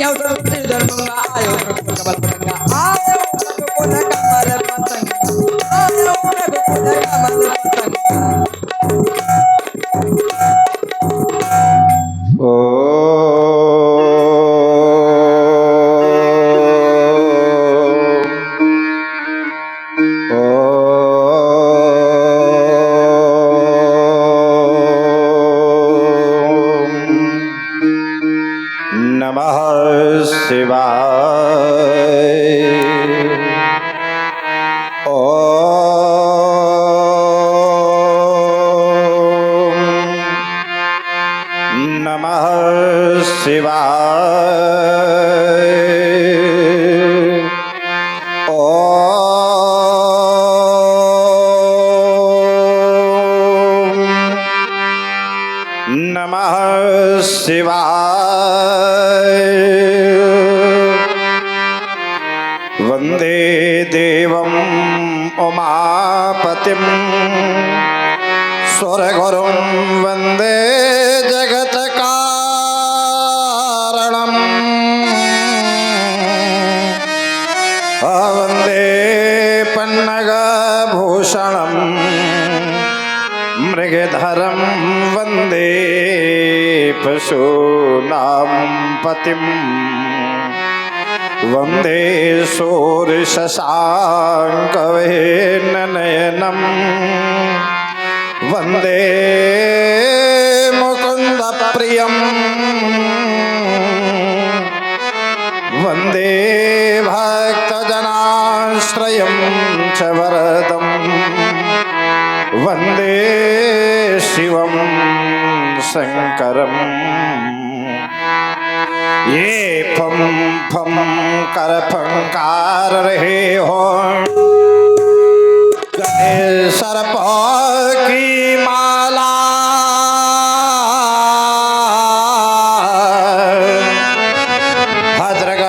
आयो जन्म आयो कमल पतंगा आयो कोन कमल पतंगा आयो कोन कमल पतंगा ओ नमः शिवाय। ओम नमः शिवाय। ओम नमः शिवाय। वंदे देवं उमापतिं स्वर्गुरुं वंदे जगत्कारणम् वंदे पन्नगभूषणं मृगधरं वंदे पशूनां पतिं वंदे शूरशशाङ्कवेनयनं वंदे मुकुन्दप्रियं वंदे भक्तजनाश्रयं च वरदं वंदे शिवं शंकरम्। ये फम फम कर फंकार रहे हो गए सर्प की माला भद्रग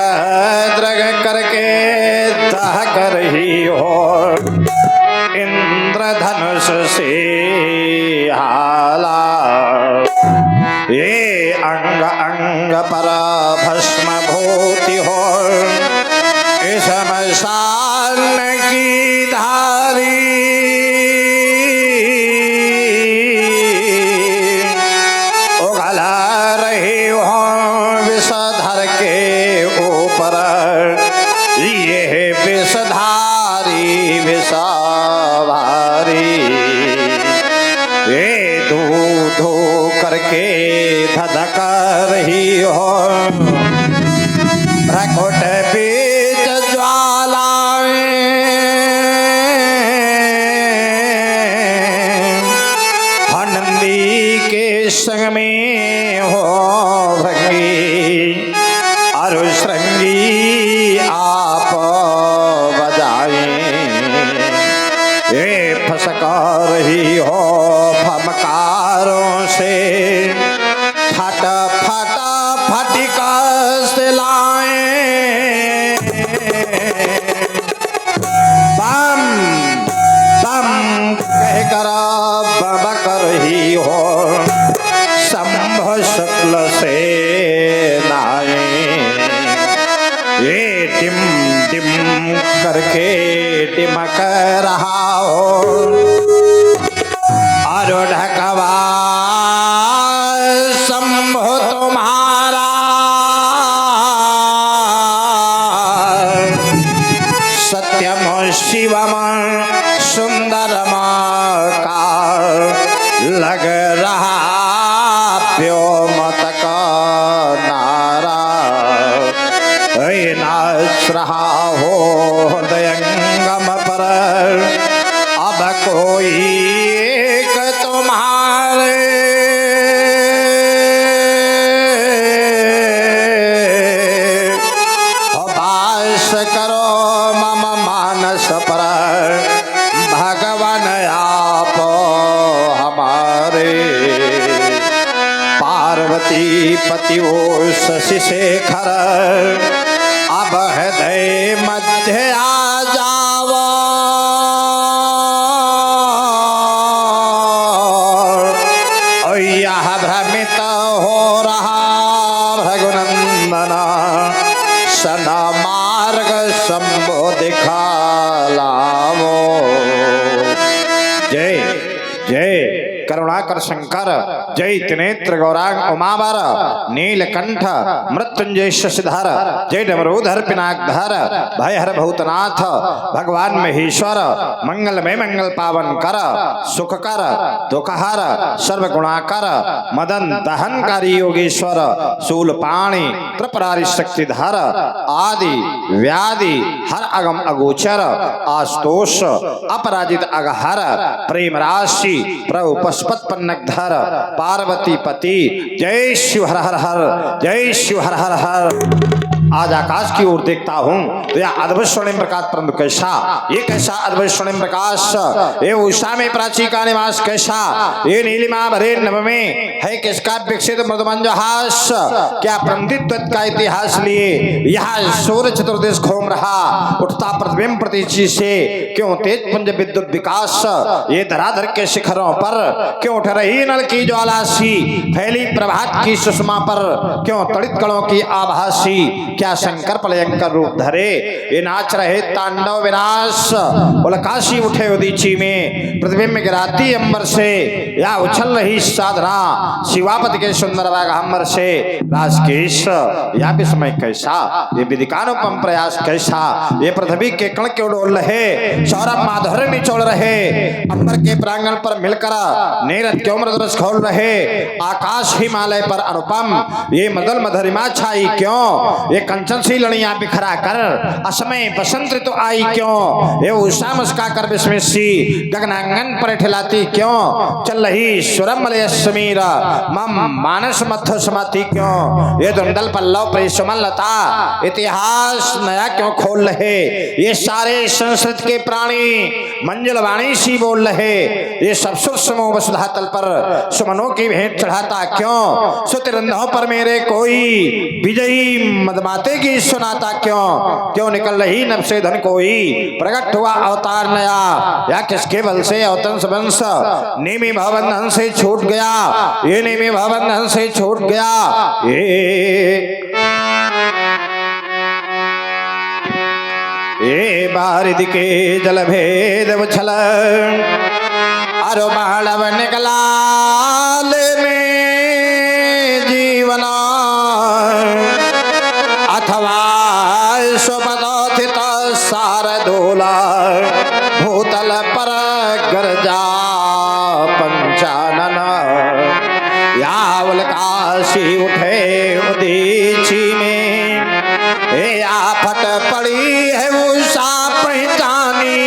द्रग करके दहक रही हो इंद्रधनुष से हाला। ये अंग अंग पर भस्म भूति हो शमशान की धारी उगल रही हो विषधर के ऊपर ये विषधारी विषाभारी। ये धू धू करके धधक रही हो प्रकट बीच ज्वालाएं नंदी के संग में हो भंगी अरु श्रृंगी आप बजाए। ये फसका रही हो फमकारों से फट फट फटिका से लाए। बम बम कहकर बबक रही हो शंभ शुक्ल से नाए। ये डिम डिम करके डिमक रहा हो आरूढ़कवा शंभु तुम्हारा सत्यम शिवम सुंदरम का लग रहा व्योमत का नारा। नाच रहा हो हृदयंगम पर अब कोई एक तुम्हारे वास करो मम मानस पर भगवान आप हमारे। पार्वती पति वो शशि शेखर अब हृदय मध्य आ जाओ। यह भ्रमित हो रहा भृगुनंदना दर्शन मार्ग शंभो दिखालावो। जय जय करुणाकर शंकर, जय त्रिनेत्र गौरांग उमावर, नीलकंठ मृत्युंजय शशिधर, जय डमरूधर पिनाकधर, भयहर भूतनाथ भगवान महेश्वर, मंगलमय मंगल पावन कर, सुख कर दुखहर सर्वगुणाकर, मदन दहनकारी योगेश्वर, शूलपाणि त्रिपुरारि शक्तिधर, आदि व्याधि हर अगम अगोचर, आस्तोष अपराजित अगहर, प्रेम राशि प्रभु पशुपतपन्नकधर, पार्वती पति, जय शिव हर हर हर, जय शिव हर हर हर। आज आकाश की ओर देखता हूँ तो यह अद्भुत स्वर्णिम प्रकाश, परंतु कैसा ये कैसा अद्भुत स्वर्णिम प्रकाश, ये उषा में प्राची का निवास कैसा, ये नीलिमा भरे नभ में है किसका विकसित मृदुमंजहास, क्या प्रमदित्व का इतिहास लिए यह सूर्य चतुर्देश घूम रहा, उठता प्रतिबिंब प्रतीची से क्यों तेज पुंज विद्युत विकास, ये धराधर के शिखरों पर क्यों उठ रही नल की ज्वालासी, फैली प्रभात की सुषमा पर क्यों तड़ित कणों की आभासी, क्या शंकर प्रलयंकर रूप धरे, ये नाच रहे तांडव विनाश, उलकाशी उठे उदीची में प्रतिबिंब गिराती अंबर से, या उछल रही साधना शिवापति के सुंदर वाघांबर से, राजकेश या विस्मय कैसा, ये विधिकानुपम प्रयास कैसा, ये पृथ्वी के कण क्यों डोल रहे, सौरभ माधुर्य निचोड़ रहे, अंबर के प्रांगण पर मिलकर नीरज क्यों मृदुरस खोल रहे, आकाश हिमालय पर अनुपम ये मदल मधुरिमा छाई क्यों, ये कंचन सी लड़ियां बिखरा कर असमय बसंत ऋतु आई क्यों, ये उषा मुस्का कर विस्मित सी गगनांगन पर ठिलाती क्यों, चल रही सुरमलय समीर मम मानस मध्य समाती क्यों, ये दुंदल पल्लव पर सुमन लता इतिहास नया क्यों खोल रहे, ये सारे संस्कृत के प्राणी मंजल वाणी सी बोल रहे, ये सब सुर समूह वसुधा तल पर सुमनों की भेंट चढ़ाता क्यों, सुतिरंधों पर मेरे कोई विजयी मदमाते की सुनाता क्यों, क्यों निकल रही नभ से धन कोई, प्रकट हुआ अवतार नया, या किसके बल से अवतंस वंश नेमी भवबंधन से छूट गया, ये नेमी भवबंधन से छूट गया, ये बारिद के जल भेद उछल अरो बाणव निकला लेने जीवना, अथवा स्वपदोथित शारदूला भूतल पर गर्जा पंचानन, यावल काशी उठे उदीची में, हे आफत पड़ी है उषा पहचानी,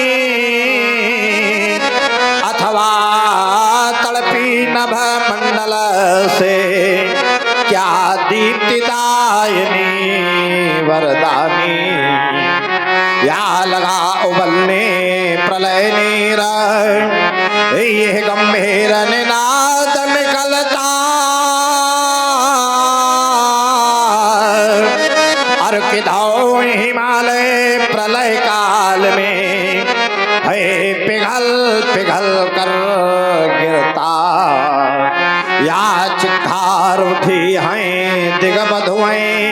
अथवा तड़पी नभ मंडल से क्या दीप्तिदायिनी वरदानी, या लगा उबलने प्रलय नीर, ये गंभीर निनाद निकलता, अर किधौ हिमालय प्रलय काल में है पिघल पिघल कर गिरता, या चित्कार उठी हैं दिग्बधुएं,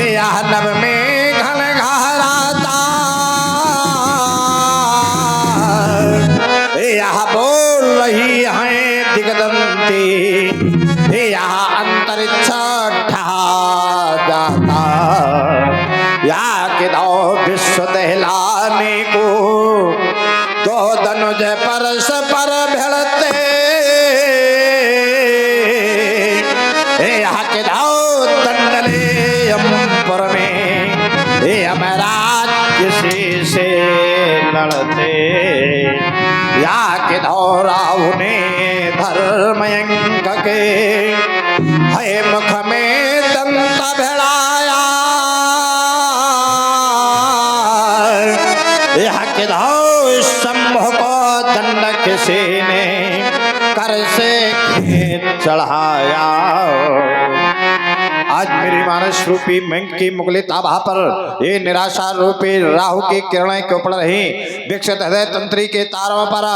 या नभ में घन घराता, यह बोल रही हैं दिग्दंती, यह अंतरिक्ष ठहा जाता, या किधौ विश्व दहलाने को दो धनुज परस पर भिड़ते, यह किधौ दंडले अंबर में ये अमराज किसी से लड़ते, या किधौ राहु ने धर्मयंक के है मुख में दंत भिड़ाया, यह किधौ शंभु को दंड किसी ने कर से खेत चढ़ाया, आज मेरी मानस रूपी मंक की मुगलित आभा पर ये निराशा रूपी राहु की किरणें क्यों पड़ रही। विकसित हृदय तंत्री के तारों पर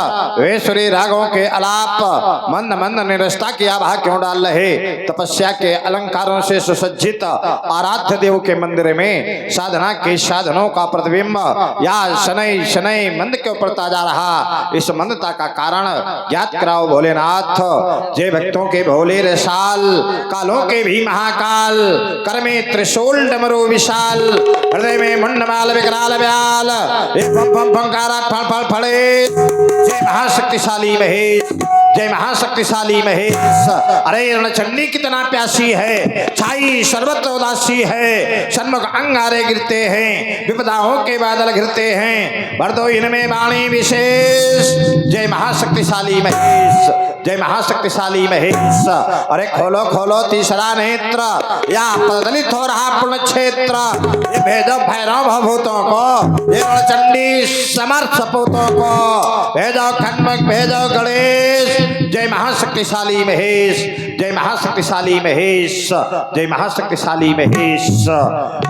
वेश्वरी रागों के अलाप मंद मंद निरस्ता की आभा क्यों डाल रहे। तपस्या के अलंकारों से सुसज्जित आराध्य देव के मंदिर में साधना के साधनों का प्रतिबिंब या शनै शनै मंद क्यों पड़ता जा रहा। इस मंदता का कारण ज्ञात कराओ भोलेनाथ। जय भक्तों के भोले रसाल, कालों के भी महाकाल, कर में त्रिशूल डमरू विशाल, हृदय में मुंडमाल विकराल व्याल, एक फम फम फंकारा फल फल फड़े। जय महाशक्तिशाली महेश, जय महाशक्तिशाली महेश। अरे रणचंडी कितना प्यासी है, छाई सर्वत्र उदासी है, सन्मुख अंगारे गिरते हैं, विपदाओं के बादल घिरते हैं, भर दो इनमें वाणी विशेष। जय महाशक्तिशाली महेश, जय महाशक्तिशाली महेश। अरे खोलो खोलो तीसरा नेत्र, या प्रदलित हो रहा पुण्य क्षेत्र। ये भेजो भैरव भभूतों को, ये रणचंडी समर्थ सपूतों को, भेजो खंडक भेजो गणेश। जय महाशक्तिशाली महेश, जय महाशक्तिशाली महेश, जय महाशक्तिशाली महेश।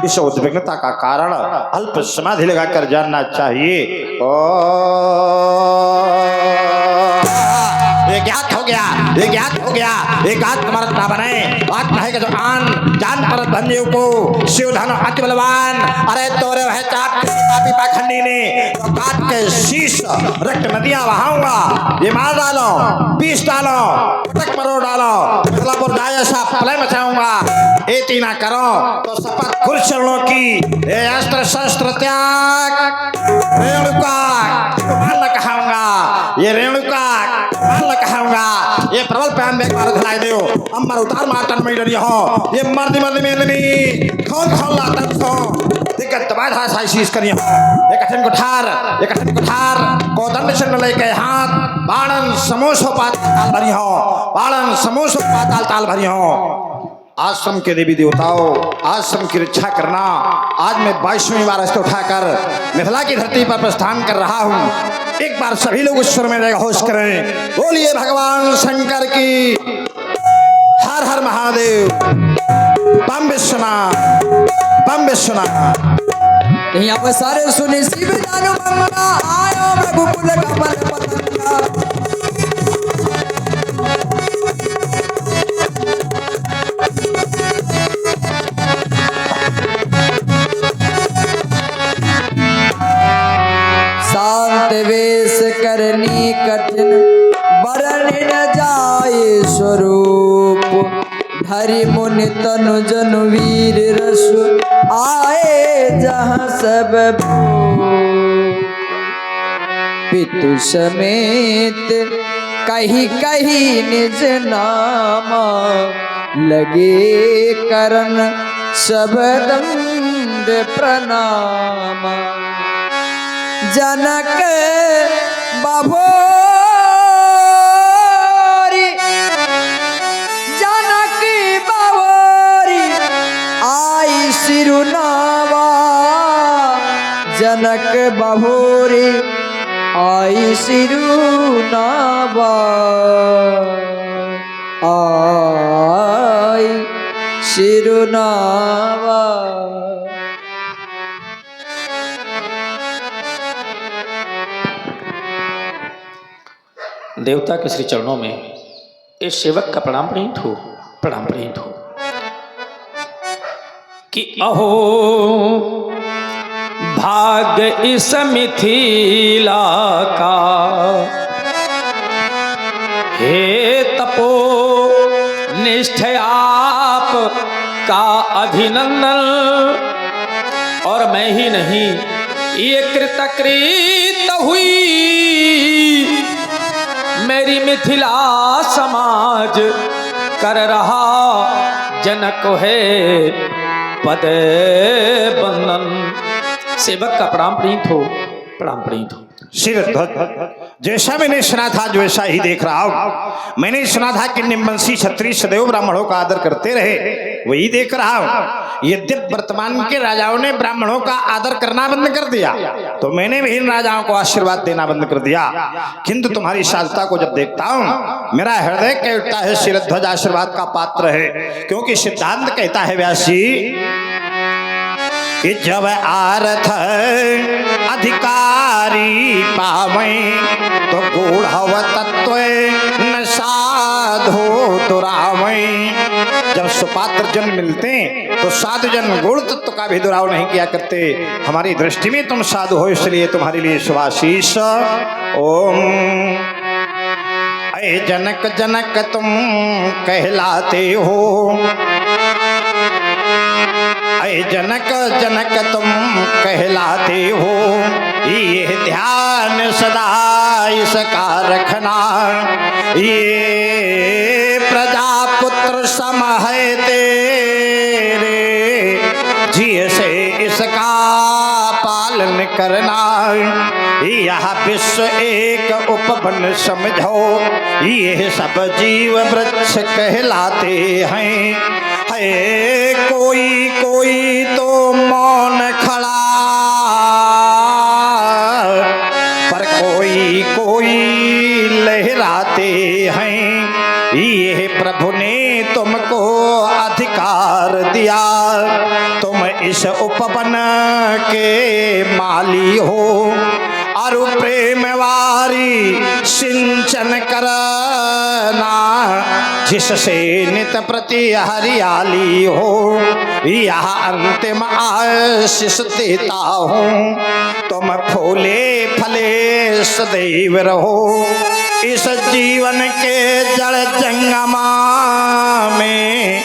इस उद्विग्नता का कारण अल्प समाधि लगाकर जानना चाहिए। ओ ये ज्ञात हो गया, ये ज्ञात हो गया। एक आत्मरत ना बने, आत्मा है कि जो आन जान परत बंदियों को शिव धन अति बलवान। अरे तोरे वह चाट पापी पाखंडी ने तो काट के शीश रक्त नदियां बहाऊंगा। ये मार डालो, पीस डालो, पटक मरोड़ डालो, मिथिलापुर जाए सा प्रलय मचाऊंगा। एती ना करो तो शपथ खुद चरणों की, ये अस्त्र शस्त्र त्याग। रेणुका माल कहाऊंगा, ये रेणुका माल कहाऊंगा। ये प्रबल प्यान में मार धलाई दो, अम्बर उतार माटन में डरी हो। ये मर्द मर्द में नहीं खोल खोल लातन सो दिक्कत बाधा साइसिस करियो। एक कठिन कुठार, एक कठिन कुठार कोदंड चंड लेके हाथ, बाणन समोसो पाताल भरी हो, बाणन समोसो पाताल ताल भरी हो। आश्रम के देवी देवताओं, आश्रम की रक्षा करना। आज मैं 22वीं बार इसको उठाकर मिथिला की धरती पर प्रस्थान कर रहा हूँ। एक बार सभी लोग उस स्वर में जगह होश करें, बोलिए भगवान शंकर की। हर हर महादेव, बम विश्वनाथ, बम विश्वनाथ। यहाँ पर सारे सुने शिव दानु मंगला, आयो रघुकुल कमल पतंगा। शांत वेश करनी कठिन, बरन न जाए स्वरूप। धरि मुनि तनु जन वीर रस, आए जहाँ सब भूप। पितु समेत कही कही निज नामा, लगे करन सब दंड प्रणामा। जनक बाबोरी, जनक बाबोरी, आई सिरुनावा। जनक बाबोरी, आई सिरुनावा, आई सिरुनावा। देवता के श्री चरणों में इस सेवक का प्रणाम प्रणीत हो, प्रणाम प्रणीत हो। कि अहो भाग्य इस मिथिला का, हे तपो निष्ठ आप का अभिनंदन। और मैं ही नहीं, ये कृतकृत हुई मेरी मिथिला समाज, कर रहा जनक है पद बंदन। सेवक का प्रणाम प्रणीत हो, प्रणाम प्रणीत हो। शिरध्वज जैसा मैंने सुना था जो वैसा ही देख रहा हूं। मैंने सुना था कि निम्बंशी क्षत्रिय सदैव ब्राह्मणों का आदर करते रहे, वही देख रहा हूं। यद्यपि वर्तमान के राजाओं ने ब्राह्मणों का आदर करना बंद कर दिया, तो मैंने भी इन राजाओं को आशीर्वाद देना बंद कर दिया। किंतु तुम्हारी साधुता को जब देखता हूं, मेरा हृदय कह उठता है शिरध्वज आशीर्वाद का पात्र है। क्योंकि सिद्धांत कहता है व्यास जी कि जब आरथ अधिकारी पावे तो गूढ़व तत्व न साधो दुरावे। जब सुपात्र जन मिलते तो साधु जन गुण तत्व का भी दुराव नहीं किया करते। हमारी दृष्टि में तुम साधु हो, इसलिए तुम्हारे लिए शुभाशीष। ओम ऐ जनक जनक तुम कहलाते हो, ऐ जनक जनक तुम कहलाते हो। ये ध्यान सदा इसका रखना, ये प्रजापुत्र सम है तेरे, जिय से इसका पालन करना। यह विश्व एक उपवन समझो, ये सब जीव वृक्ष कहलाते हैं। है कोई कोई तो मौन खड़ा, पर कोई कोई लहराते हैं। ये प्रभु ने तुमको अधिकार दिया, तुम इस उपवन के माली हो। और प्रेम वारी सिंचन करना, जिससे नित प्रति हरियाली हो। यह अंतिम आशीष देता हूँ, तुम फूले फले सदैव रहो। इस जीवन के जड़ जंगमा में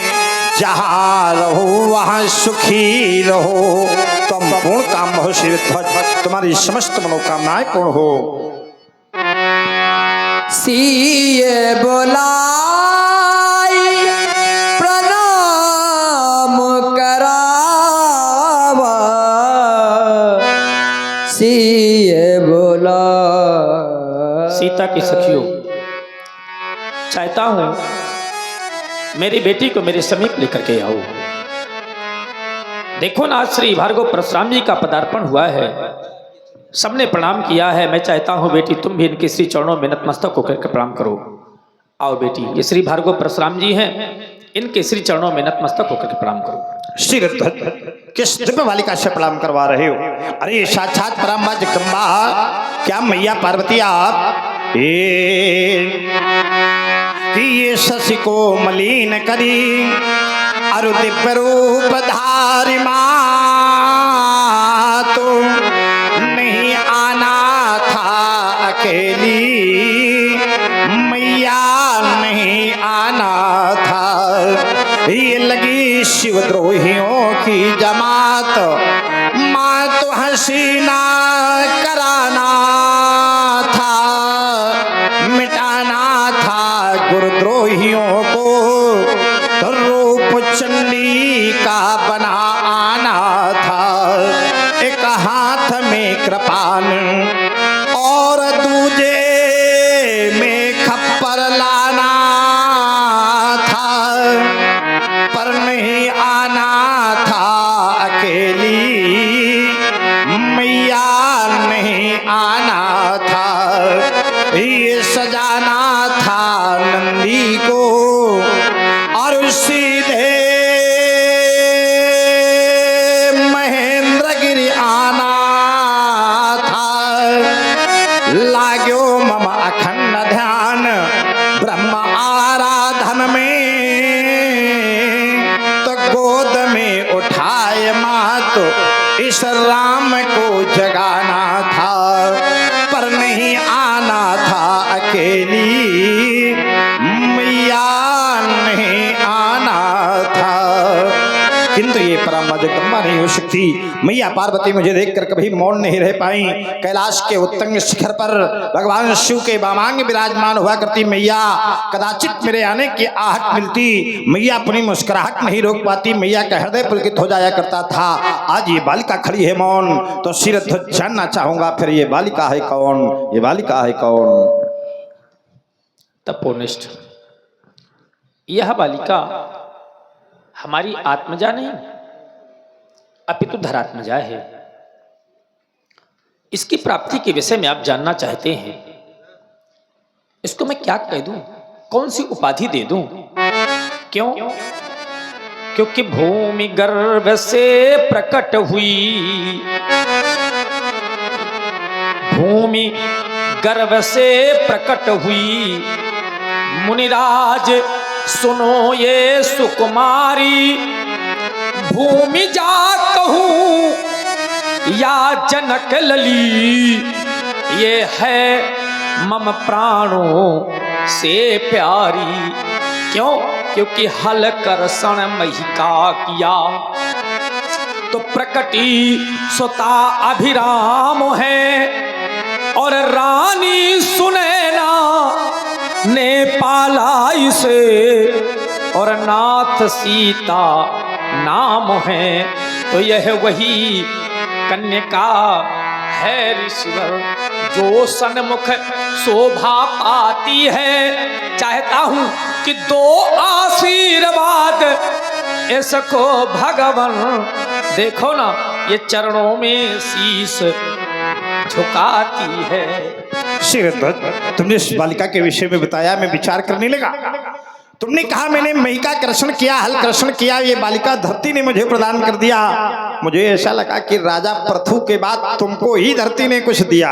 जहाँ रहो वहाँ सुखी रहो। तुम पूर्ण काम हो शिरध्वज, तुम्हारी समस्त मनोकामनाएं पूर्ण हो। सीए बोलाई प्रणाम करावा, सीए बोला। सीता की सखियों, चाहता हूं मेरी बेटी को मेरे समीप लेकर के आओ। देखो ना, आज श्री भार्गव परशुराम जी का पदार्पण हुआ है, सबने प्रणाम किया है। मैं चाहता हूं बेटी तुम भी इनके श्री चरणों में नतमस्तक होकर के प्रणाम करो। आओ बेटी, ये श्री भार्गव परशुराम जी हैं, इनके श्री चरणों में नतमस्तक होकर के प्रणाम करो। शिरध्वज किस दिव्य बालिका से प्रणाम करवा रहे हो? अरे साक्षात पराम्बा जगदम्बा, क्या मैया पार्वती आप ये शशि को मलिन करी, अरु दिव्य रूप धारी माँ तो नहीं आना था अकेली, मैया नहीं आना था। ये लगी शिवद्रोहियों की जमात, माँ तो हसीना कराना था, मिटाना था गुरुद्रोहियों को, तो रूप चंडी का बना आना था। एक हाथ में कृपान और दूजे में खप्पर लाना था, पर नहीं आना था अकेली, मैया नहीं आना था। ये सजाना था नंदी को और सीधे महेंद्रगिरी आना था। लाग्यो मम अखंड ध्यान ब्रह्म आराधन में, तो गोद में उठाए मात इस राम को जगाना था, पर नहीं आना था अकेली, मैया नहीं आना था। किंतु ये परम जगदम्बा नहीं हो सकती। मैया पार्वती मुझे देखकर कभी मौन नहीं रह पाई। कैलाश के उत्तंग शिखर पर भगवान शिव के वामांग विराजमान हुआ करती मैया। कदाचित मेरे आने की आहट मिलती, मैया अपनी मुस्कुराहट नहीं रोक पाती, मैया का हृदय पुलकित हो जाया करता था। आज ये बालिका खड़ी है मौन, तो शिरध्वज जानना चाहूंगा फिर ये बालिका है कौन, ये बालिका है कौन। तपोनिष्ठ, यह बालिका हमारी आत्मजा नहीं अपितु धरात्मजा है। इसकी प्राप्ति के विषय में आप जानना चाहते हैं, इसको मैं क्या कह दूं, कौन सी उपाधि दे दूं? क्यों? क्योंकि भूमि गर्भ से प्रकट हुई, भूमि गर्भ से प्रकट हुई, मुनिराज सुनो ये सुकुमारी, भूमि जा कहूं या जनक लली, ये है मम प्राणों से प्यारी। क्यों? क्योंकि हल कर सन महिका किया, तो प्रकटी सुता अभिराम है, और रानी सुनैना ने पाला इसे, और नाथ सीता नाम है। तो यह वही कन्या है ऋषिवर, जो सन्मुख शोभा पाती है। चाहता हूं कि दो आशीर्वाद इसको भगवान, देखो ना ये चरणों में शीश झुकाती है। शिरध्वज, तुमने इस बालिका के विषय में बताया, मैं विचार करने लगा। तुमने कहा मैंने महिका कर्षण किया, हल कर्षण किया, ये बालिका धरती ने मुझे प्रदान कर दिया। मुझे ऐसा लगा कि राजा पृथु के बाद तुमको ही धरती ने कुछ दिया।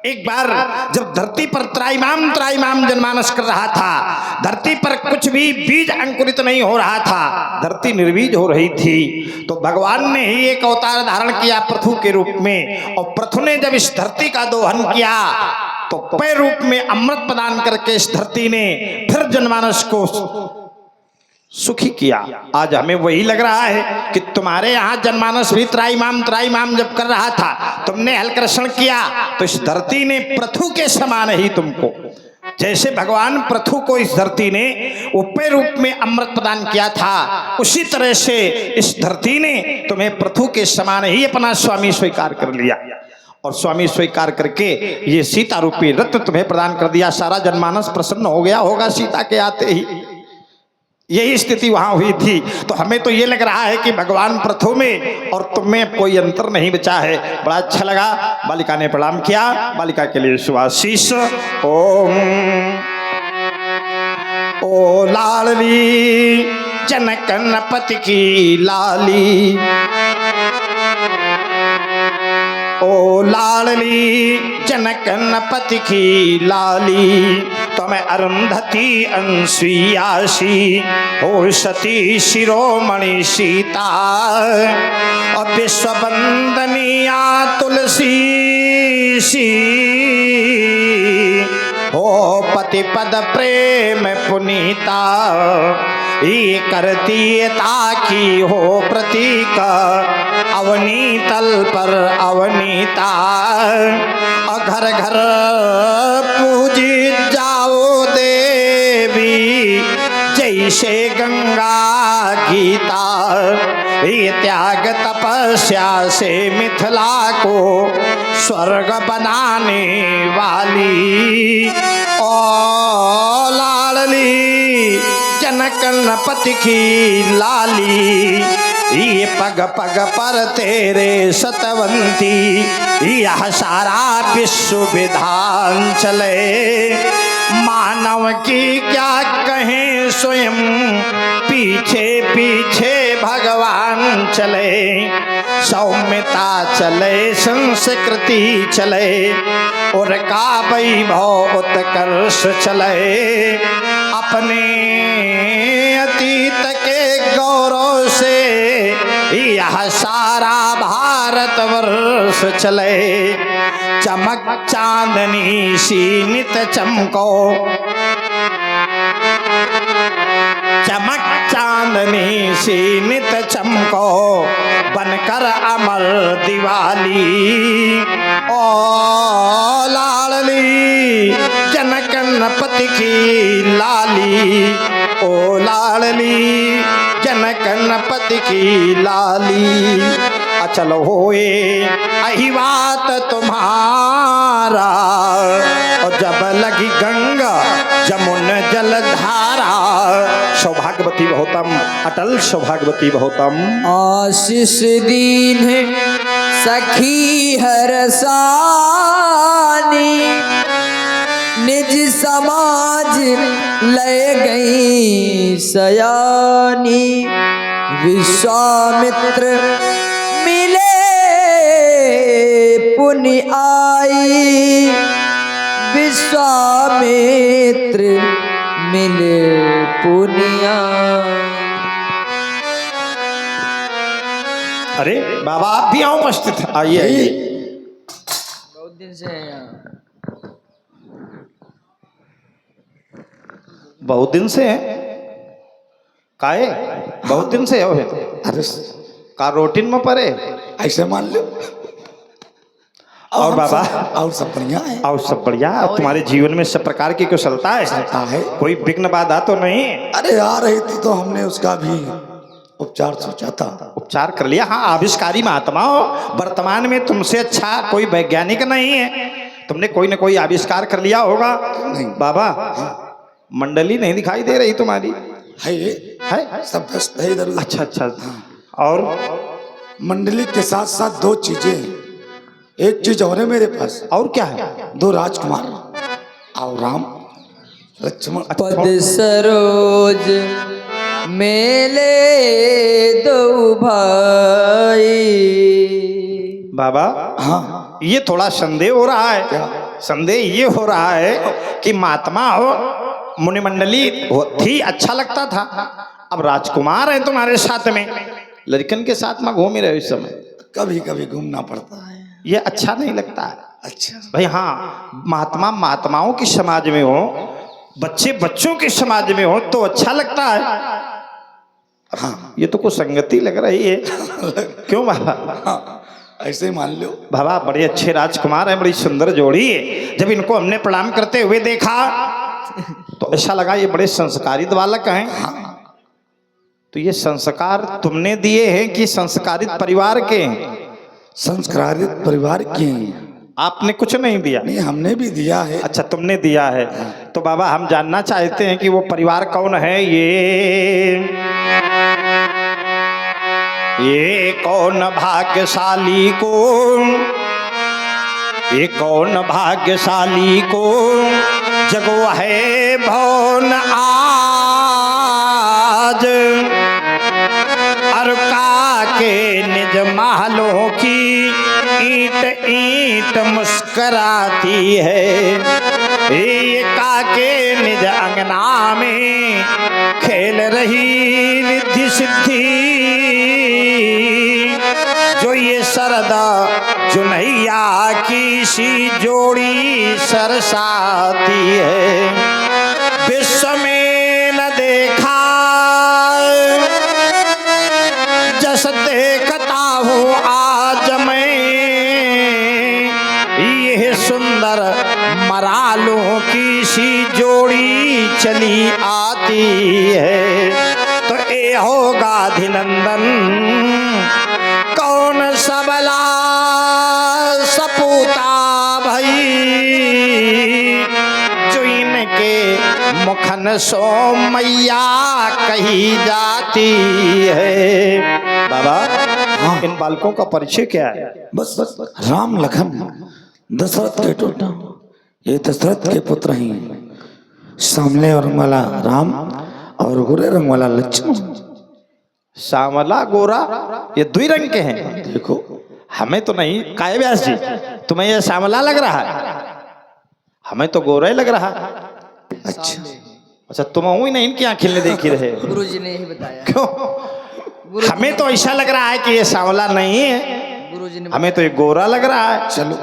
एक बार जब धरती पर त्राईमाम जनमानस कर रहा था, धरती पर कुछ भी बीज अंकुरित नहीं हो रहा था, धरती निर्बीज हो रही थी, तो भगवान ने ही एक अवतार धारण किया पृथु के रूप में। और पृथु ने जब इस धरती का दोहन किया तो पेय रूप में अमृत प्रदान करके इस धरती ने फिर जनमानस को सुखी किया। आज हमें वही लग रहा है कि तुम्हारे यहाँ जनमानस भी त्राईमाम जब कर रहा था, तुमने हलकर्षण किया, तो इस धरती ने पृथु के समान ही तुमको, जैसे भगवान पृथु को इस धरती ने उपेय रूप में अमृत प्रदान किया था, उसी तरह से इस धरती ने तुम्हें पृथु के समान ही अपना स्वामी स्वीकार कर लिया। और स्वामी स्वीकार करके ये सीता रूपी रत्न तुम्हें प्रदान कर दिया। सारा जनमानस प्रसन्न हो गया होगा सीता के आते ही, यही स्थिति वहां हुई थी। तो हमें तो ये लग रहा है कि भगवान पृथु में और तुम में कोई अंतर नहीं बचा है। बड़ा अच्छा लगा। बालिका ने प्रणाम किया, बालिका के लिए सुआशीष। ओम ओ लाडली जनकनपति की लाली, ओ लाडली जनकनपति की लाली, तुम्हें अरुंधति अंसुयासी हो सती शिरोमणि सीता, और विश्ववंदनिया तुलसी सी हो पति पद प्रेम पुनीता, ये करती ताकि हो प्रतीक अवनी तल पर अवनीता, और घर घर पूजी जाओ देवी जैसे गंगा गीता, ये त्याग तपस्या से मिथिला को स्वर्ग बनाने वाली, ओ लाडली जनकनपति की लाली, ये पग पग पर तेरे सतवंती, यह सारा विश्व विधान चले, मानव की क्या कहें स्वयं पीछे पीछे भगवान चले, सौम्यता चले संस्कृति चले, और का वैभव उत्कर्ष चले, अपने अतीत के गौरव से यह सारा भारतवर्ष चले, चमक चांदनी सी नित चमको, चमक चांद चांदनी सी नित चमको बनकर अमर दिवाली। ओ लाडली जनकनपति की लाली, ओ लाडली जनकनपति की लाली। अचल होए अही बात तुम्हारा, और जब लगी गंगा जमुन जलधारा। सौभाग्यवती बहुतम, अटल सौभाग्यवती बहुतम। आशीष दीन सखी हरसानी, निज समाज ले गई सयानी। विश्वामित्र मिले पुण्य आई, विश्वामित्र मिले पुण्य आई। अरे बाबा आप भी यहाँ उपस्थित, आइए आइए। बहुत दिन से हैं यहाँ। बहुत दिन से है काहे? बहुत दिन से हो अरे का रोटीन में परे। ऐसे मान लो। और बाबा और सब बढ़िया है। और सब बढ़िया। अब तुम्हारे जीवन में सब प्रकार की कुशलता है, कोई विघ्न बाधा तो नहीं? अरे आ रही थी तो हमने उसका भी उपचार सोचा था। उपचार कर लिया। हाँ, आविष्कारी महात्मा हो, वर्तमान में तुमसे अच्छा कोई वैज्ञानिक नहीं है, तुमने कोई न कोई आविष्कार कर लिया होगा। नहीं बाबा मंडली नहीं दिखाई दे रही तुम्हारी? है सब दस्त है इधर उधर। अच्छा अच्छा। और मंडली के साथ साथ दो चीजें, एक चीज और है मेरे पास। और क्या है? दो राजकुमार और राम लक्ष्मण। पद सरोज मेले दो भाई। बाबा हाँ ये थोड़ा संदेह हो रहा है। क्या? संदेह ये हो रहा है कि महात्मा हो, मुनिमंडली थी, अच्छा लगता था, अब राजकुमार है तुम्हारे साथ में, लड़कन के साथ में घूम ही रहे इस समय, कभी कभी घूमना पड़ता है। ये अच्छा नहीं लगता है अच्छा भाई। हाँ, महात्मा महात्माओं की समाज में हो, बच्चे बच्चों के समाज में हो तो अच्छा लगता है। हाँ ये तो कुछ संगति लग रही है। क्यों बाबा? हाँ ऐसे मान लो। बाबा बड़े अच्छे राजकुमार हैं, बड़ी सुंदर जोड़ी है। जब इनको हमने प्रणाम करते हुए देखा तो ऐसा लगा ये बड़े संस्कारित बालक हैं। तो ये संस्कार तुमने दिए हैं कि संस्कारित परिवार के हैं? संस्कारित परिवार की हैं। आपने कुछ नहीं दिया? नहीं हमने भी दिया है। अच्छा तुमने दिया है। तो बाबा हम जानना चाहते हैं कि वो परिवार कौन है। ये कौन भाग्यशाली को, ये कौन भाग्यशाली को जगो है भवन आज। अरका के निज महलों की ईंट ईंट मुस्कराती है। ये काके निज अंगना में खेल रही रिद्धि सिद्धि। जो ये सरदा जुनैया की सी जोड़ी सरसाती है। विश्व में न देखा जस देखता हूँ आज मैं। यह सुंदर मरालों की सी जोड़ी चली आती है। तो ये होगा धिनंदन कौन सबला सपूता भई। जो इनके मुखन सो मैया कही जाती है। बाबा हाँ, इन बालकों का परिचय क्या है? बस बस राम लखन दशरथ के टोटा, ये दशरथ के पुत्र हैं। सामने रंग वाला राम और गोरे रंग वाला लक्ष्मण। श्यामला गोरा ये दो ही रंग के हैं। देखो हमें तो नहीं। काय व्यास जी तुम्हें ये श्यामला लग रहा है? हमें तो गोरा ही लग रहा है। अच्छा अच्छा तुम ही नहीं इनकी आंखें देखी रहे? गुरु जी ने ही बताया। क्यों? हमें तो ऐसा लग रहा है कि ये सांवला नहीं है, गुरु जी ने हमें तो ये गोरा लग रहा है। चलो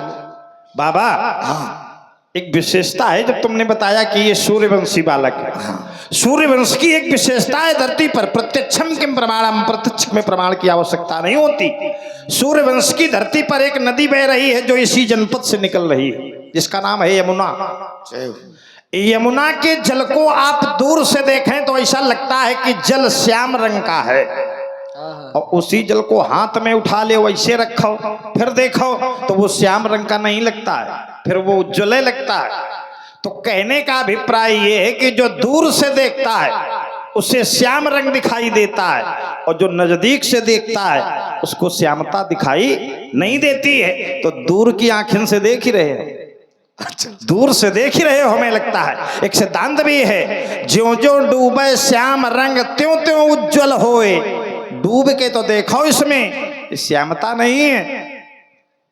बाबा हाँ एक विशेषता है, जब तुमने बताया कि ये सूर्यवंशी बालक है, सूर्य वंश की एक विशेषता है धरती पर, प्रत्यक्षम किम प्रमाणम, प्रत्यक्ष में प्रमाण की आवश्यकता नहीं होती। सूर्य वंश की धरती पर एक नदी बह रही है जो इसी जनपद से निकल रही है, जिसका नाम है यमुना। यमुना के जल को आप दूर से देखें तो ऐसा लगता है कि जल श्याम रंग का है, और उसी जल को हाथ में उठा ले वैसे रखो फिर देखो तो वो श्याम रंग का नहीं लगता है, फिर वो उज्ज्वल लगता है। तो कहने का अभिप्राय ये है कि जो दूर से देखता है उसे श्याम रंग दिखाई देता है, और जो नजदीक से देखता है उसको श्यामता दिखाई नहीं देती है। तो दूर की आंखें से देख ही रहे हैं, दूर से देख ही रहे हो हमें लगता है। एक सिद्धांत भी है, ज्यों ज्यों डूबे श्याम रंग त्यों त्यों उज्ज्वल होए। डूब के तो देखो, इसमें श्यामता नहीं है,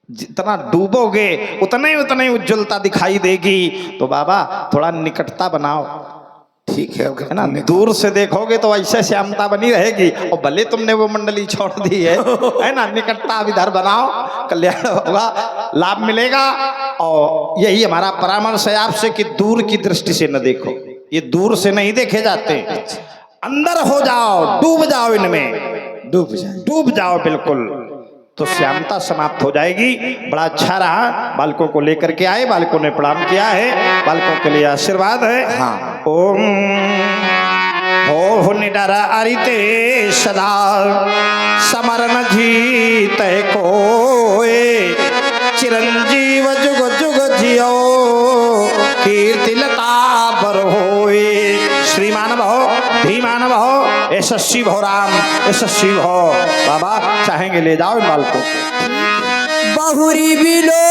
जितना डूबोगे उतने उतने उज्ज्वलता दिखाई देगी। तो बाबा थोड़ा निकटता बनाओ, ठीक है ना, दूर से देखोगे तो ऐसे श्यामता बनी रहेगी, और भले तुमने वो मंडली छोड़ दी है ना, निकटता इधर बनाओ, कल्याण होगा, लाभ मिलेगा। और यही हमारा परामर्श है आपसे कि दूर की दृष्टि से न देखो, ये दूर से नहीं देखे जाते, अंदर हो जाओ, डूब जाओ इनमें, डूब जाओ बिल्कुल, तो श्यामता समाप्त हो जाएगी। बड़ा अच्छा रहा, बालकों को लेकर के आए, बालकों ने प्रणाम किया है, बालकों के लिए आशीर्वाद है। हाँ। ओम हो निडर अरिते सदा समरण जीत कोए, चिरंजीव जुग जुग जियो कीर्ति लता बर होए। श्रीमान भव, धीमान भव, यशस्वी भव राम, यशस्वी भव। बाबा चाहेंगे ले जाओ इन बालकों को। बहुरी बिलो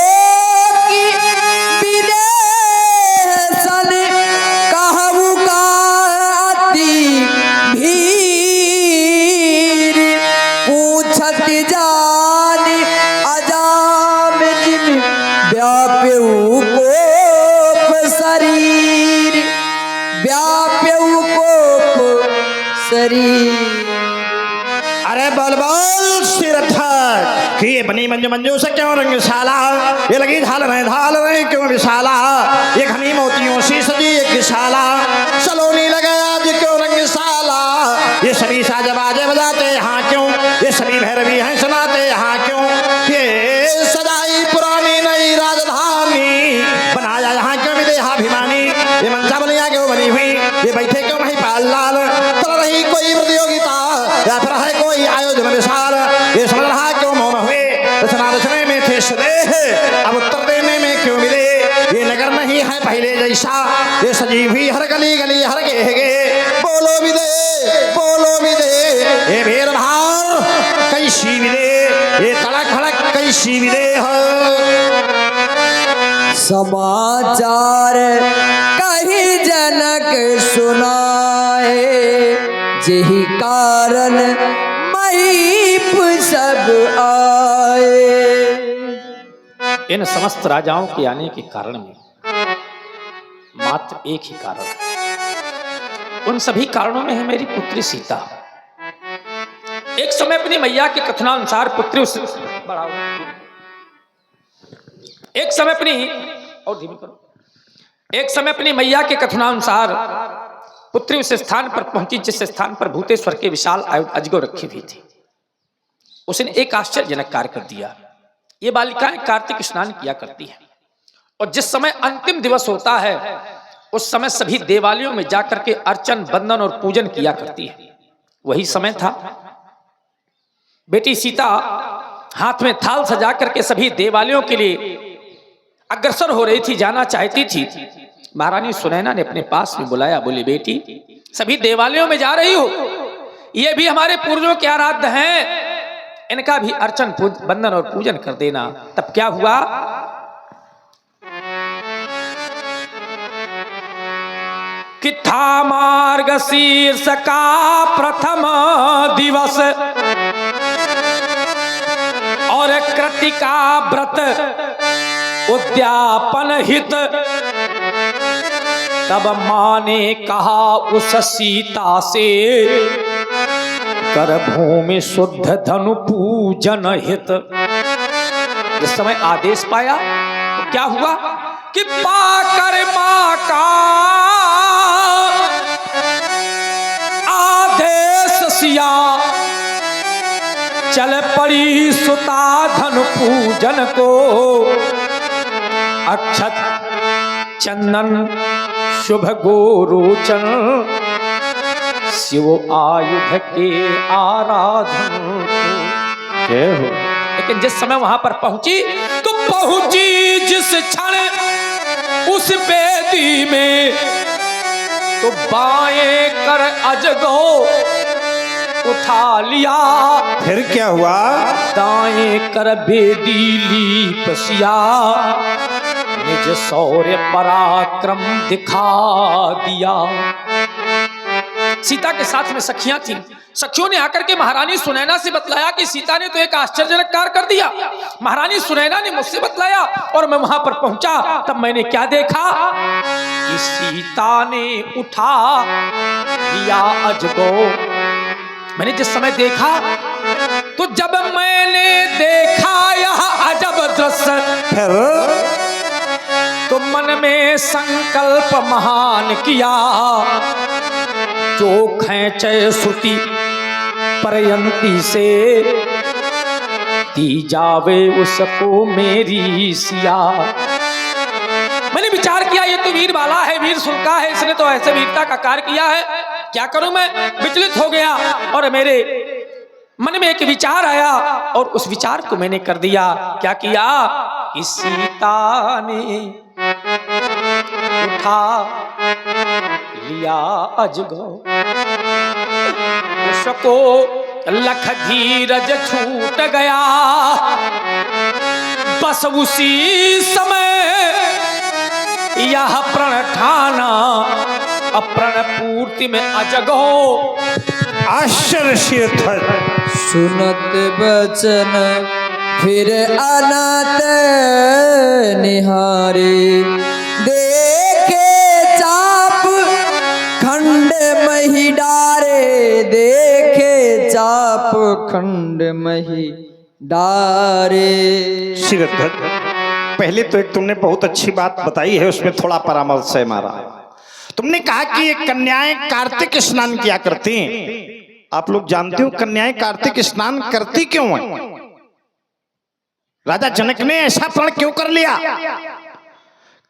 की विदेशन कहबू का अति भीर, पूछत जान अजाम जिम व्याप्यू कोप शरीर, व्याप्यू कोप शरीर। अरे बोल बोल सिरथक कि ये बनी मंजू मंजू से क्यों रंगशाला, ये लगी ढाल रहे क्यों विशाला, ये घनी मोतियों सी सजी एक विशाला, सलोनी लगे आज क्यों रंगशाला, ये सभी साज बाजे बजाते यहाँ क्यों, ये सभी भैरवी हैं सुनाते यहाँ क्यों, ये सजाई पुरानी नई राजधानी, बनाया यहाँ क्यों विदेहाभिमानी, ये मनसा बलिया क्यों बनी हुई, ये बैठे क्यों महिपाल लाल, चल रही कोई प्रतियोगिता या फिर है कोई आयोजन विशाल, ये समझ रहा क्यों मौन हुए, रचना रचने में थे सदेह, अब उत्तर देने में क्यों मिले, ये नगर नहीं है पहले जैसा, ये सजी हुई हर गली गली हर गेहगे, बोलो विदे, ये भेड़ भार कैसी विदे, ये तड़क भड़क कैसी विदे है। समाचार कही जनक सुनाए, यही कारण महीप सब आए। इन समस्त राजाओं के आने के कारण में मात्र एक ही कारण है, उन सभी कारणों में है मेरी पुत्री सीता। एक समय अपनी मैया के कथनानुसार पुत्री उस बढ़ाओ, एक समय अपनी और धीमी करो, एक समय अपनी मैया के कथनानुसार पुत्री उस स्थान पर पहुंची जिस स्थान पर भूतेश्वर के विशाल अजगर रखी हुई थी। उसने एक आश्चर्यजनक कार्य कर दिया। ये बालिकाएं कार्तिक स्नान किया करती हैं, और जिस समय अंतिम दिवस होता है उस समय सभी देवालयों में जाकर के अर्चन, बंदन और पूजन किया करती है। वही समय था, बेटी सीता हाथ में थाल सजा करके सभी देवालयों के लिए अग्रसर हो रही थी, जाना चाहती थी। महारानी सुनैना ने अपने पास में बुलाया, बोली बेटी सभी देवालयों में जा रही हो, ये भी हमारे पूर्वजों के आराध्य हैं, इनका भी अर्चन, बंदन और पूजन कर देना। तब क्या हुआ, कि था मार्गशीर्ष का प्रथम दिवस और कृतिका व्रत उद्यापन हित, तब माँ ने कहा उस सीता से, कर भूमि शुद्ध धनु पूजन हित। जिस समय आदेश पाया तो क्या हुआ कि पाकर माँ का बसिया चल पड़ी सुता धन पूजन को, अक्षत चंदन शुभ गोरोचन, शिव आयुध के आराधन को। लेकिन जिस समय वहां पर पहुंची तो पहुंची जिस क्षण उस बेदी में, तो बाएं कर अजगो उठा लिया। फिर क्या हुआ? दाएं कर बेदी ली बसिया, निज शौर्य पराक्रम दिखा दिया। सीता के साथ में सखियां थी। सखियों ने आकर के महारानी सुनैना से बतलाया कि सीता ने तो एक आश्चर्यजनक कार्य कर दिया। महारानी सुनैना ने मुझसे बतलाया और मैं वहां पर पहुंचा, तब मैंने क्या देखा कि सीता ने उठा लिया अजगो। मैंने जिस समय देखा तो जब मैंने देखा यह अजब दृश्य, फिर तो मन में संकल्प महान किया, जो खेचे श्रुति परयंती से, दी जावे उसको मेरी सिया। मैंने विचार किया ये तो वीर बाला है, वीर सुल्का है, इसने तो ऐसे वीरता का कार्य किया है, क्या करूं मैं? विचलित हो गया और मेरे मन में एक विचार आया और उस विचार को मैंने कर दिया। क्या किया कि सीता ने उठा लिया अजगो, उसको लख धीरज छूट गया। बस उसी समय यह प्रण ठाना, अप्रण पूर्ति में अजगो आश्चर्य था। सुनत बचन फिर अनत निहारे, देखे चाप खंड मही डारे, देखे चाप खंड मही डारे। श्रीरथ, पहले तो एक तुमने बहुत अच्छी बात बताई है, उसमें थोड़ा परामर्श है हमारा। तुमने कहा कि ये कन्याएं कार्तिक स्नान किया करती हैं। आप लोग जानते हो कन्याएं कार्तिक स्नान करती क्यों हैं? राजा जनक ने ऐसा प्रण क्यों कर लिया?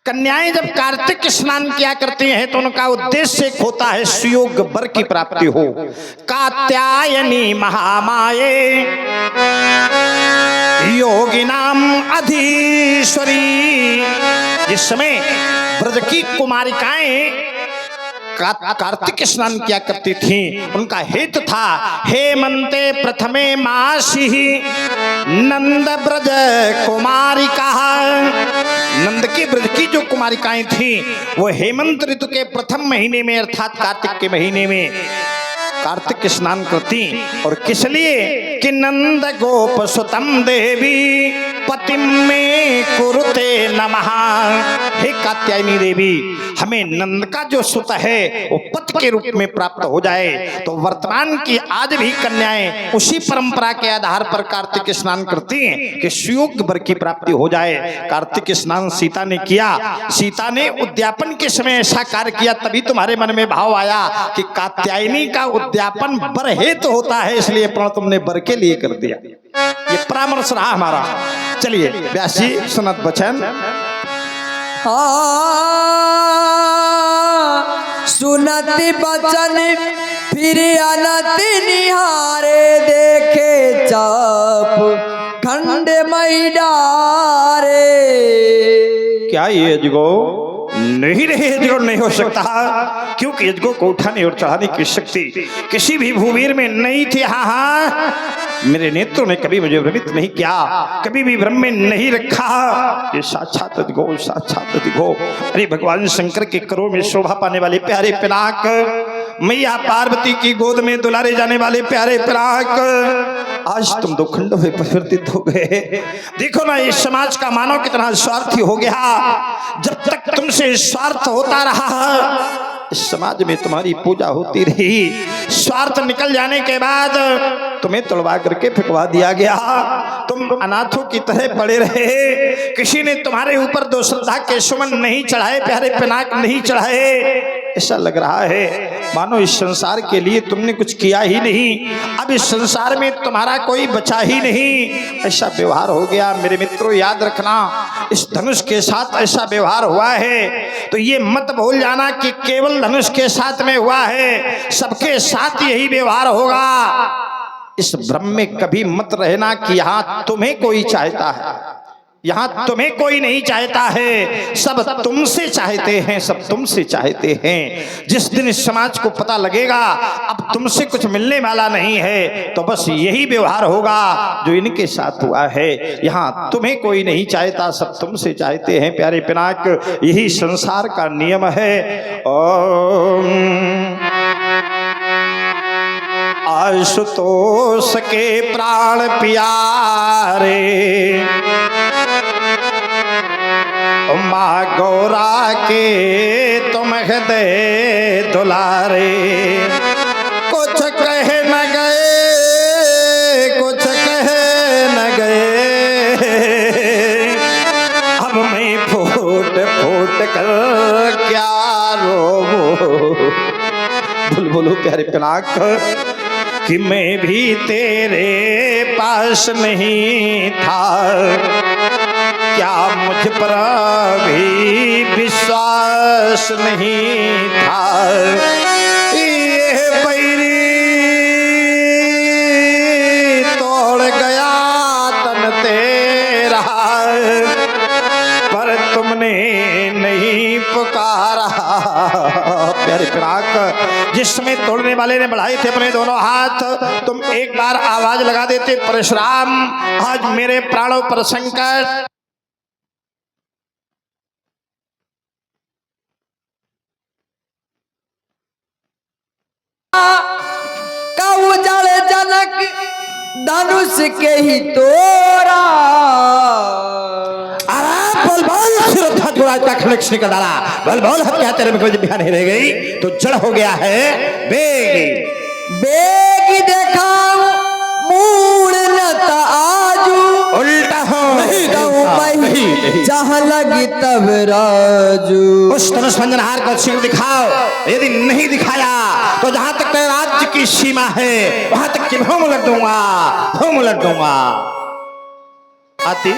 कन्याएं जब कार्तिक स्नान किया करती हैं तो उनका उद्देश्य एक होता है सुयोग वर की प्राप्ति हो। कात्यायनी महामाये योगिनाम अधीश्वरी। जिस समय ब्रज की कुमारिकाएं कार्तिक स्नान किया करती थी, उनका हेतु था हेमंते प्रथमे मासी नंद ब्रज कुमारिका। नंद के ब्रज की जो कुमारिकाएं थी वो हेमंत ऋतु के प्रथम महीने में अर्थात कार्तिक के महीने में कार्तिक स्नान करती। और किस लिए कि नंद गोप सुतम देवी पतिम में कुरुते नमः। हे कात्यायनी देवी, हमें नंद का जो सुत है वो पति के रूप में प्राप्त हो जाए। तो वर्तमान की आज भी कन्याएं उसी परंपरा के आधार पर कार्तिक स्नान करती हैं कि सुयोग वर की प्राप्ति हो जाए। कार्तिक स्नान सीता ने किया। सीता ने उद्यापन के समय ऐसा कार्य किया, तभी तुम्हारे मन में भाव आया कि कात्यायनी का उद्यापन वर हेतु होता है, इसलिए प्रण तुमने वर के लिए कर दिया। ये परामर्श रहा हमारा। चलिए व्यास जी सुनत बचन। सुनत बचन फिर अनत निहारे, देखे चाप खंड मई डारे। क्या ये अजगो नहीं रहे? अजगो नहीं हो सकता, क्योंकि अजगो को उठाने और चढ़ाने की शक्ति किसी भी भूवीर में नहीं थी। हाँ, मेरे नेत्रों ने कभी मुझे भ्रमित नहीं किया, कभी भी भ्रम में नहीं रखा। ये साक्षात अजगो, साक्षात अजगो। अरे भगवान शंकर के करों में शोभा पाने वाले प्यारे पिनाक, मैया पार्वती की गोद में दुलारे जाने वाले प्यारे पिनाक, आज तुम दो खंडों में परिवर्तित हो गए। देखो ना, ये समाज का मानव कितना स्वार्थी हो गया। जब तक तुमसे स्वार्थ होता रहा इस समाज में तुम्हारी पूजा होती रही। स्वार्थ निकल जाने के बाद तुम्हें तोड़वा करके फेंकवा दिया गया। तुम अनाथों की तरह पड़े रहे। किसी ने तुम्हारे ऊपर दो श्रद्धा के सुमन नहीं चढ़ाए, प्यारे पिनाक नहीं चढ़ाए। ऐसा लग रहा है मानो इस संसार के लिए तुमने कुछ किया ही नहीं, अब इस संसार में तुम्हारा कोई बचा ही नहीं। ऐसा व्यवहार हो गया। मेरे मित्रों याद रखना, इस धनुष के साथ ऐसा व्यवहार हुआ है तो ये मत भूल जाना कि केवल धनुष के साथ में हुआ है, सबके साथ यही व्यवहार होगा। इस भ्रम में कभी मत रहना कि यहाँ तुम्हें कोई चाहता है, यहाँ तुम्हें कोई नहीं चाहता है, सब तुमसे चाहते हैं, सब तुमसे चाहते हैं। जिस दिन इस समाज को पता लगेगा अब तुमसे कुछ मिलने वाला नहीं है तो बस यही व्यवहार होगा जो इनके साथ हुआ है। यहाँ तुम्हें कोई नहीं चाहता, सब तुमसे चाहते हैं। प्यारे पिनाक, यही संसार का नियम है। ओम आशुतोष के प्राण प्यारे, माँ गौरा के तुम हृदय दुलारे। कुछ कह न गए, कुछ कह न गए, अब मैं फूट फूट कर क्या रोऊं। बोलो प्यारे पिनाक कि मैं भी तेरे पास नहीं था, क्या मुझ पर भी विश्वास नहीं था। ये बैरी तोड़ गया तन तेरा, पर तुमने नहीं पुकारा। प्यारे पिनाक, जिस समय तोड़ने वाले ने बढ़ाए थे अपने दोनों हाथ, तुम एक बार आवाज लगा देते परशुराम, आज मेरे प्राणों पर संकट। कहू जड़ जनक धनुष के ही तोरा। बोल बोल श्रद्धा जुड़ा का खलक्ष निकल डाला। बोल बोल हत्या तेरे में कोई बिहार नहीं रह गई तो जड़ हो गया है बेग। बेग देखाऊं मूड न त आजू, उल्टा हो नहीं जहाँ लगी तब राजू। उस धनुष भंजनहार को शीघ्र दिखाओ, यदि नहीं दिखाया तो जहां तक तेरे राज्य की सीमा है वहां तक की भूम उलट दूंगा, भूम उलट दूंगा। आती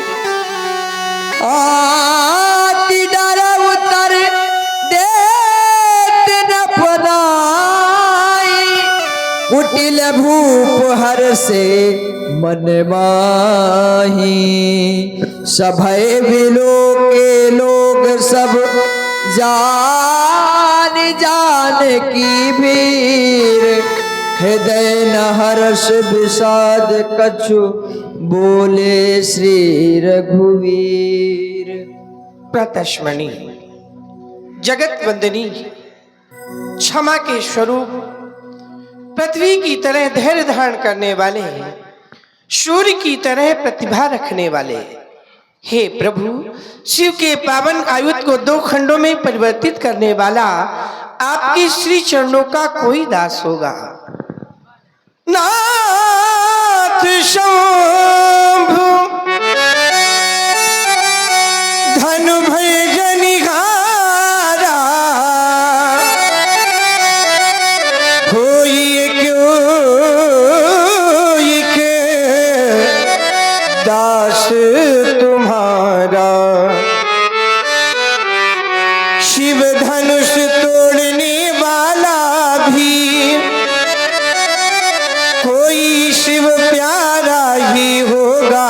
आती डर उतर देत न पनाई, कुटिल भूप हर से मन माही। सभय बिलो के लोग सब जान जान की भीर, हृदय न हर्ष विषाद कछु बोले श्री रघुवीर। प्रतश्मणि जगत वंदनी क्षमा के स्वरूप पृथ्वी की तरह धैर्य धारण करने वाले, सूर्य की तरह प्रतिभा रखने वाले, हे प्रभु, शिव के पावन आयुध को 2 खंडों में परिवर्तित करने वाला आपके श्री चरणों का कोई दास होगा। नाथ शंभु धनु भजनिहारा, होइए क्यों के दास तुम्हारा। शिव धनुष तोड़ने वाला भी कोई शिव प्यारा ही होगा,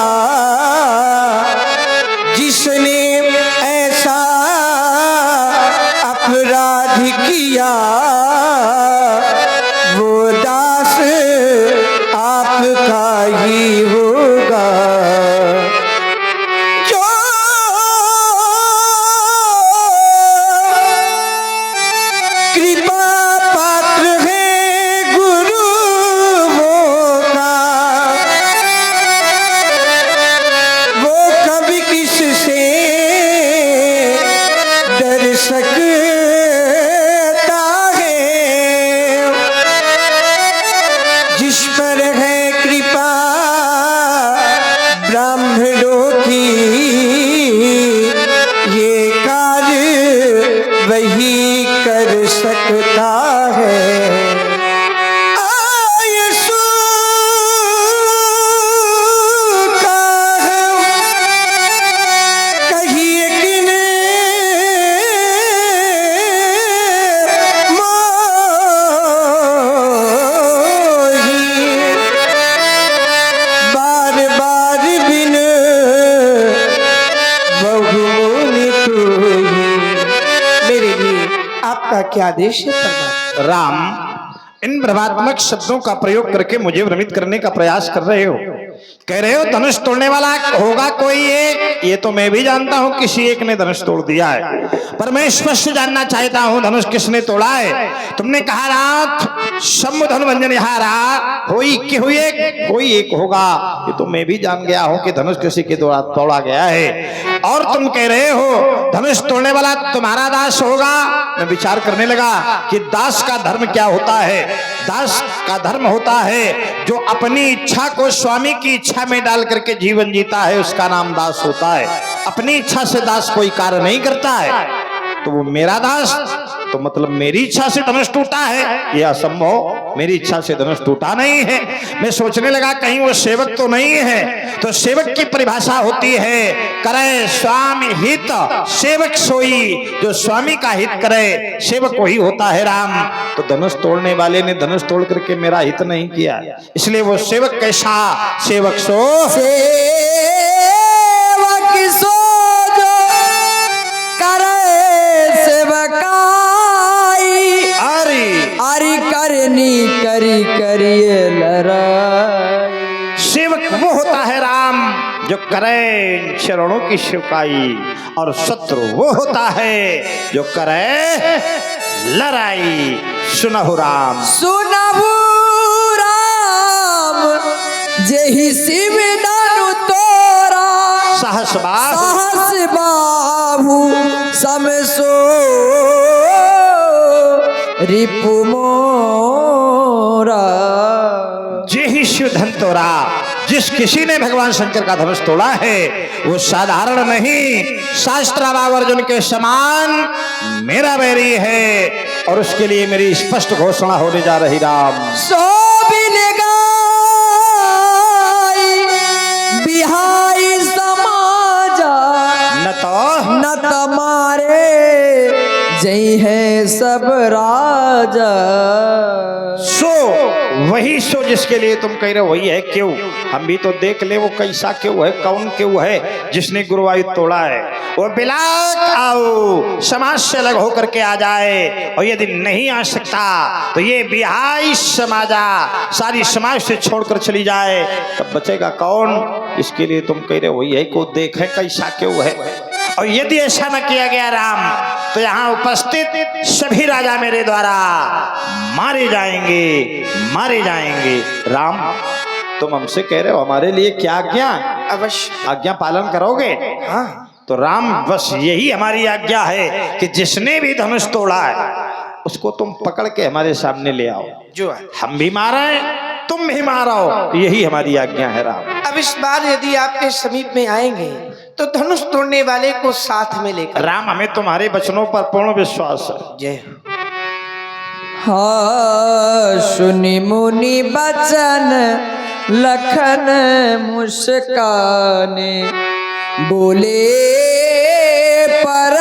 जिसने ऐसा अपराध किया वो दास आपका ही होगा। जो कृपा पात्र है गुरुओं का, क्या आदेश है परमात्मा? राम, इन भ्रमात्मक शब्दों का प्रयोग करके मुझे भ्रमित करने का प्रयास कर रहे हो। कह रहे हो धनुष तोड़ने वाला होगा कोई एक, ये तो मैं भी जानता हूं किसी एक ने धनुष तोड़ दिया है, पर मैं स्पष्ट जानना चाहता हूं धनुष किसने तोड़ा है। तुमने कहा नाथ शंभु धनुवंजन हारा होई कि हुई एक, कोई एक होगा, ये तो मैं भी जान गया हूं कि धनुष किसी के द्वारा तोड़ा गया है। और तुम कह रहे हो धनुष तोड़ने वाला तुम्हारा दास होगा। मैं विचार करने लगा कि दास का धर्म क्या होता है। दास का धर्म होता है जो अपनी इच्छा को स्वामी की इच्छा में डाल करके जीवन जीता है, उसका नाम दास होता है। अपनी इच्छा से दास कोई कार्य नहीं करता है, तो वो मेरा दास, तो मतलब मेरी इच्छा से धनुष टूटा है, यह असंभव। मेरी इच्छा से धनुष टूटा नहीं है। मैं सोचने लगा कहीं वो सेवक तो नहीं है। तो सेवक की परिभाषा होती है करे स्वामी हित सेवक सोई, जो स्वामी का हित करे सेवक वही होता है राम। तो धनुष तोड़ने वाले ने धनुष तोड़ करके मेरा हित नहीं किया, इसलिए वो सेवक कैसा, सेवक सो करी करिए लड़ाई। सेवक वो होता है राम जो करे चरणों की सेवकाई, और शत्रु वो होता है जो करे लड़ाई। सुनहु राम, सुनहु राम जेहि सिम दानु तोरा, सहस बाहु सहस बाहु समसो रिपु मोरा। जेहि शिव धन तोरा, जिस किसी ने भगवान शंकर का धनुष तोड़ा है वो साधारण नहीं, शास्त्राभाव अर्जुन के समान मेरा बैरी है, और उसके लिए मेरी स्पष्ट घोषणा होने जा रही राम। सो बिहाई समाजा न तमारे जय है सब राजा। सो वही सो जिसके लिए तुम कह रहे हो वही है क्यों, हम भी तो देख ले वो कैसा क्यों है, कौन क्यों है जिसने गुरुवायु तोड़ा है। वो बिलाक आओ समाज से अलग होकर के आ जाए, और यदि नहीं आ सकता तो ये बिहाई समाजा सारी समाज से छोड़कर चली जाए, तब बचेगा कौन। इसके लिए तुम कह रहे हो वही है को देखे कैसा क्यों है। और यदि ऐसा न किया गया राम तो यहाँ उपस्थित सभी राजा मेरे द्वारा मारे जाएंगे, मारे जाएंगे। राम तुम हमसे कह रहे हो हमारे लिए क्या आज्ञा, अवश्य आज्ञा पालन करोगे। हाँ। तो राम बस यही हमारी आज्ञा है कि जिसने भी धनुष तोड़ा है उसको तुम पकड़ के हमारे सामने ले आओ, जो हम भी मारे तुम भी मारो, यही हमारी आज्ञा है राम। अब इस बार यदि आपके समीप में आएंगे तो धनुष तोड़ने वाले को साथ में लेकर। राम हमें तुम्हारे वचनों पर पूर्ण विश्वास है। जय हाँ सुनि मुनि बचन लखन मुस्काने, बोले पर